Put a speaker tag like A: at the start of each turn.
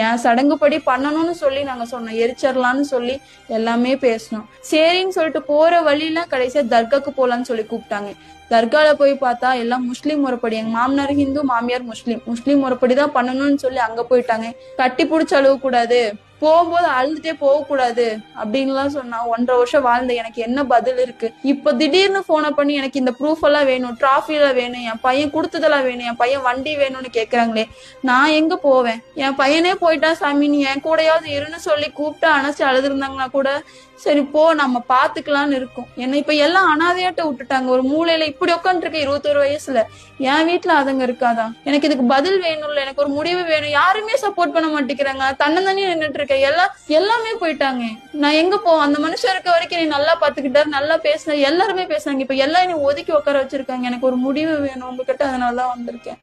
A: என் சடங்குப்படி பண்ணணும்னு சொல்லி நாங்க சொன்னோம், எரிச்சிடலாம்னு சொல்லி எல்லாமே பேசணும். சரின்னு சொல்லிட்டு போற வழியில கடைசியா தர்காக்கு போலான்னு சொல்லி கூப்பிட்டாங்க. தர்கால போய் பார்த்தா எல்லாம் முஸ்லீம் முறைப்படி, எங்க மாமனார் ஹிந்து, மாமியார் முஸ்லீம், முஸ்லீம் முறைப்படிதான் பண்ணணும்னு சொல்லி அங்க போயிட்டாங்க. கட்டி புடிச்சு அழுவ கூடாது, போகும்போது அழுதுட்டே போக கூடாது அப்படின்லாம் சொன்னா. 1.5 வருஷம் வாழ்ந்த எனக்கு என்ன பதில் இருக்கு? இப்ப திடீர்னு போனை பண்ணி எனக்கு இந்த ப்ரூஃப் எல்லாம் வேணும், டிராஃபில வேணும், என் பையன் கொடுத்ததெல்லாம் வேணும், என் பையன் வண்டி வேணும்னு கேக்குறாங்களே, நான் எங்க போவேன்? என் பையனே போயிட்டான் சாமி, நீ என் கூடயாவது இருன்னு சொல்லி கூப்பிட்டு அணைச்சு அழுதுருந்தாங்கன்னா கூட சரி போ நம்ம பாத்துக்கலாம்னு இருக்கும். என்னை இப்ப எல்லாம் அனாதையாட்ட விட்டுட்டாங்க. ஒரு மூலையில இப்படி உட்காந்துருக்க 21 வயசுல. என் வீட்டுல அதுங்க இருக்காதான்? எனக்கு இதுக்கு பதில் வேணும்ல, எனக்கு ஒரு முடிவு வேணும். யாருமே சப்போர்ட் பண்ண மாட்டேங்கிறாங்க. தன்னந்தனியா நின்றுட்டு இருக்கேன். எல்லாமே போயிட்டாங்க. நான் எங்க போவேன்? அந்த மனுஷன் இருக்க வரைக்கும் நீ நல்லா பாத்துக்கிட்டாரு, நல்லா பேசின, எல்லாருமே பேசுனாங்க. இப்ப எல்லாம் நீ ஒதுக்கி உட்கார வச்சிருக்காங்க. எனக்கு ஒரு முடிவு வேணும் உங்ககிட்ட, அதனாலதான் வந்திருக்கேன்.